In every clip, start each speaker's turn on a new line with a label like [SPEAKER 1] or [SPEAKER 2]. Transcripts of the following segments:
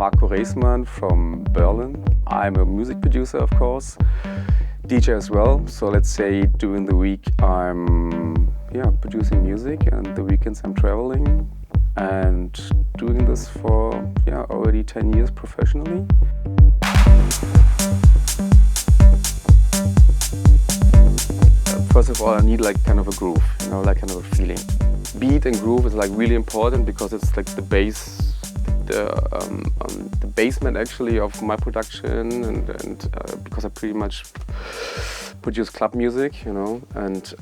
[SPEAKER 1] Marco Reisman from Berlin. I'm a music producer, of course, DJ as well. So let's say during the week I'm producing music, and the weekends I'm traveling and doing this for already 10 years professionally. First of all, I need like kind of a groove, like kind of a feeling. Beat and groove is like really important because it's like the base, the basement actually of my production, and because I pretty much produce club music, and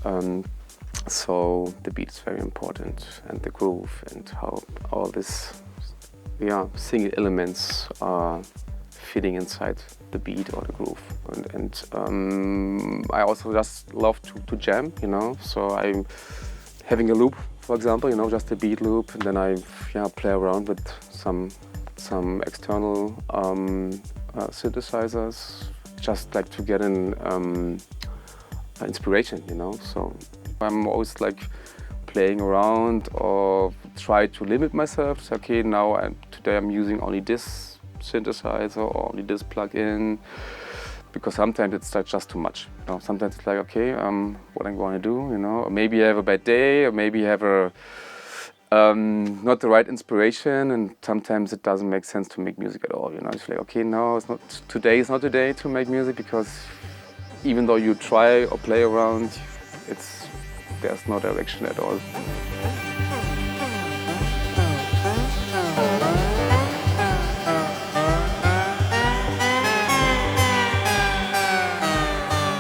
[SPEAKER 1] so the beat is very important, and the groove, and how all these single elements are fitting inside the beat or the groove. And I also just love to jam, so I'm having a loop, for example, just a beat loop, and then I play around with some external synthesizers, just like to get an inspiration, so I'm always like playing around or try to limit myself. So, okay, today I'm using only this synthesizer or only this plugin, because sometimes it's like just too much. Sometimes it's like, okay, what I'm going to do, or maybe I have a bad day, or maybe I have not the right inspiration, and sometimes it doesn't make sense to make music at all. It's like, okay, no, today is not the day to make music, because even though you try or play around, there's no direction at all.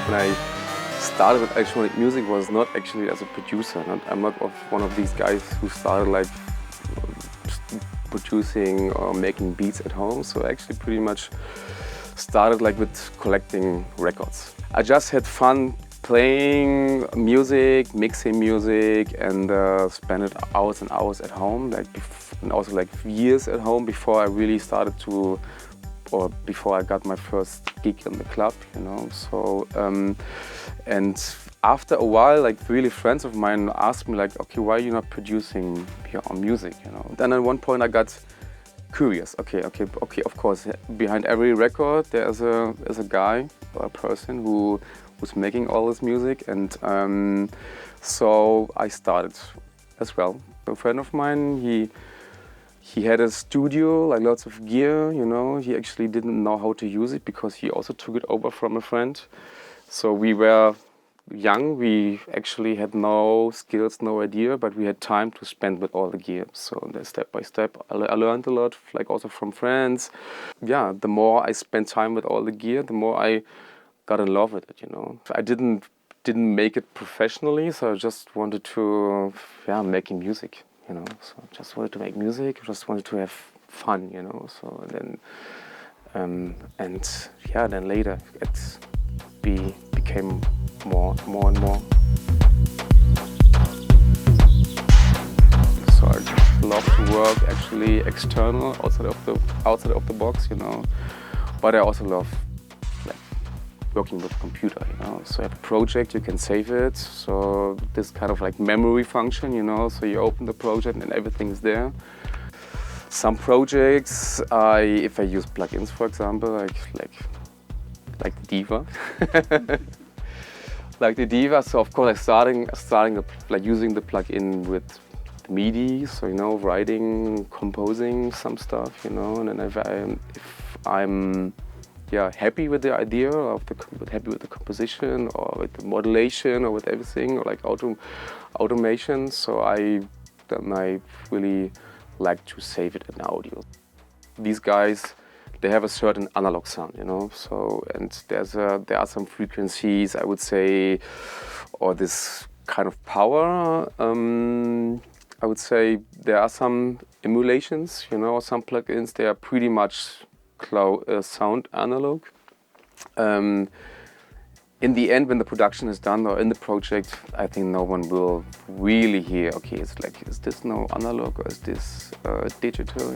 [SPEAKER 1] When I started with electronic music, was not actually as a producer. I'm not one of these guys who started like producing or making beats at home. So I actually pretty much started like with collecting records. I just had fun playing music, mixing music, and spent hours and hours at home, and also like years at home before I really started or before I got my first gig in the club, So, and after a while, like really friends of mine asked me like, okay, why are you not producing your own music, Then at one point I got curious. Okay, of course, behind every record there's a guy or a person who's making all this music, and so I started as well. A friend of mine, he had a studio, like lots of gear, He actually didn't know how to use it because he also took it over from a friend. So we were young, we actually had no skills, no idea, but we had time to spend with all the gear. So step by step, I learned a lot, like also from friends. Yeah, the more I spent time with all the gear, the more I got in love with it, I didn't make it professionally, so I just wanted to, making music, So I just wanted to make music, just wanted to have fun, So then, then later it became more and more. So I just love to work actually external, outside of the box, But I also love working with a computer, So you have a project, you can save it. So this kind of like memory function, So you open the project and everything is there. Some projects, if I use plugins, for example, like the Diva, like the Diva. So of course, I'm starting using the plugin with the MIDI. So writing, composing some stuff, And then if I'm happy with the idea happy with the composition or with the modulation or with everything, or like automation. So I really like to save it in audio. These guys, they have a certain analog sound, So, and there are some frequencies, I would say, or this kind of power. I would say there are some emulations, some plugins. They are pretty much sound analog. In the end, when the production is done or in the project, I think no one will really hear, okay, it's like, is this now analog or is this digital,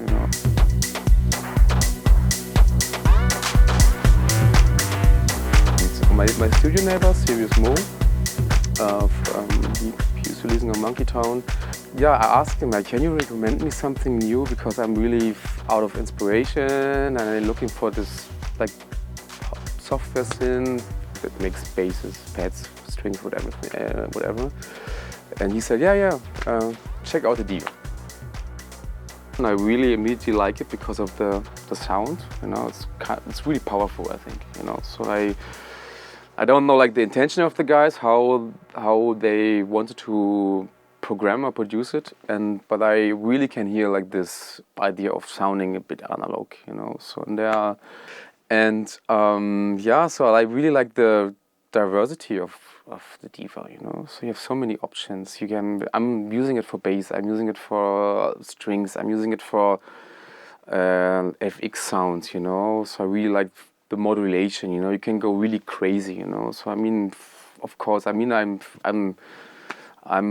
[SPEAKER 1] My studio neighbor, Sirius Mo, he he's releasing on Monkey Town. Yeah, I asked him, like, can you recommend me something new, because I'm really out of inspiration and I'm looking for this like software synth that makes basses, pads, strings, whatever. And he said, yeah, check out the Diva. And I really immediately like it because of the sound. You know, it's really powerful, I think. You know, so I don't know like the intention of the guys, how they wanted to program or produce it, but I really can hear like this idea of sounding a bit analog. You know, so so I really like the diversity of the Diva, you know. So you have so many options. I'm using it for bass, I'm using it for strings, I'm using it for FX sounds, you know. So I really like the modulation, you know. You can go really crazy, you know. So I mean, of course, I mean, I'm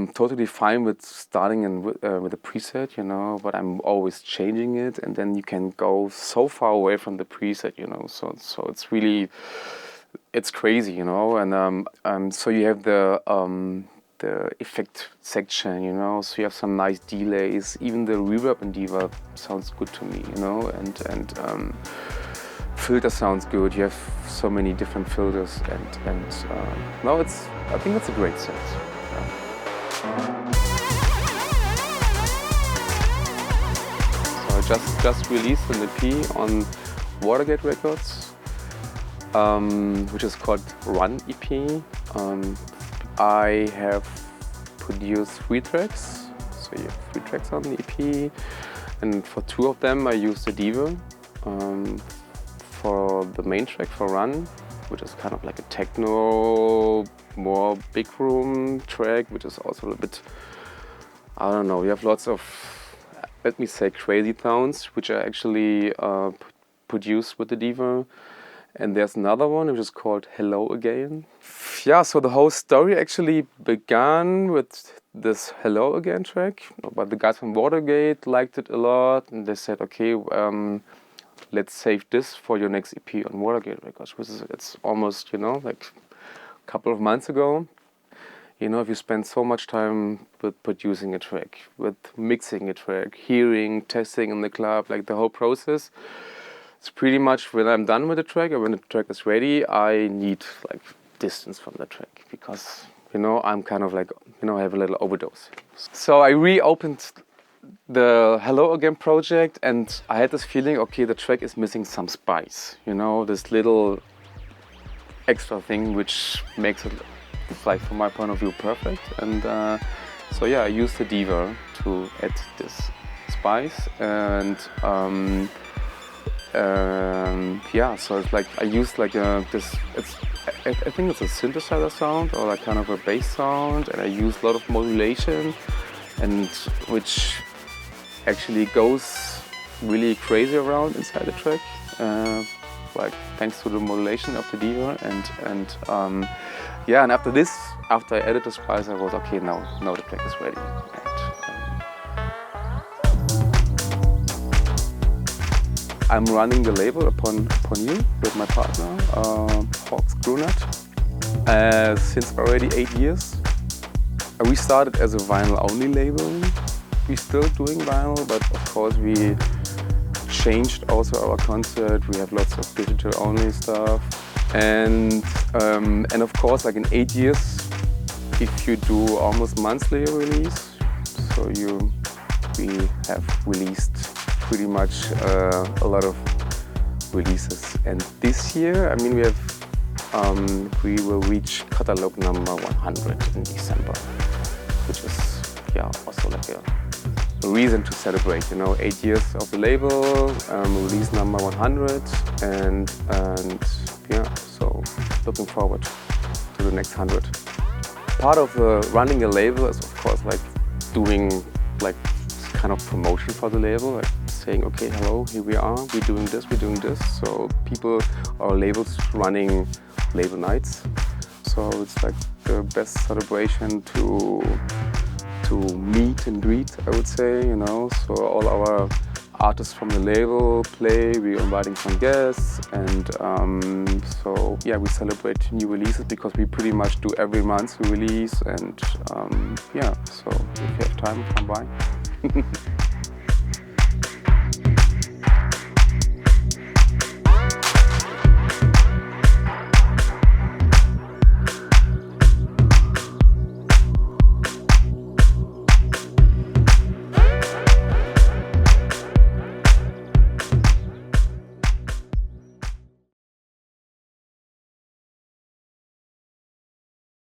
[SPEAKER 1] totally fine with starting with a preset, you know, but I'm always changing it, and then you can go so far away from the preset, you know. So it's crazy, you know. And so you have the effect section, you know. So you have some nice delays. Even the reverb in Diva sounds good to me, you know. And filter sounds good. You have so many different filters, no, I think it's a great set. So I just released an EP on Watergate Records, which is called Run EP. I have produced 3 tracks, so you have 3 tracks on the EP, and for 2 of them I used the Diva. For the main track, for Run, which is kind of like a techno, more big room track, which is also a bit, I don't know, you have lots of, let me say, crazy sounds, which are actually produced with the Diva. And there's another one which is called Hello Again. Yeah, so the whole story actually began with this Hello Again track, but the guys from Watergate liked it a lot, and they said, okay, let's save this for your next EP on Watergate Records. It's almost, you know, like a couple of months ago. You know, if you spend so much time with producing a track, with mixing a track, hearing, testing in the club, like the whole process, it's pretty much when I'm done with the track or when the track is ready, I need like distance from the track, because, you know, I'm kind of like, you know, I have a little overdose. So I reopened the Hello Again project, and I had this feeling, okay, the track is missing some spice, you know, this little extra thing which makes it, like, from my point of view, perfect. And so yeah, I used the Diva to add this spice, and yeah, so it's like I used like I think it's a synthesizer sound, or like kind of a bass sound, and I used a lot of modulation, and which actually goes really crazy around inside the track, like thanks to the modulation of the Diva. And yeah, and after I added the spice, I was okay, now the track is ready. I'm running the label Upon You with my partner, Hawks Grunert, since already 8 years. We started as a vinyl-only label. We're still doing vinyl, but of course we changed also our concept. We have lots of digital-only stuff. And of course, like in 8 years, if you do almost monthly release, so we have released pretty much a lot of releases. And this year, I mean, we will reach catalog number 100 in December, which is, yeah, also like a reason to celebrate, you know, 8 years of the label, release number 100, and yeah, so looking forward to the next 100. Part of running a label is, of course, like doing like kind of promotion for the label, like saying, okay, hello, here we are, we're doing this. So people or labels running label nights. So it's like the best celebration to meet and greet, I would say, you know. So all our artists from the label play, we're inviting some guests, and so yeah, we celebrate new releases because we pretty much do every month we release, and yeah, so if you have time, come by.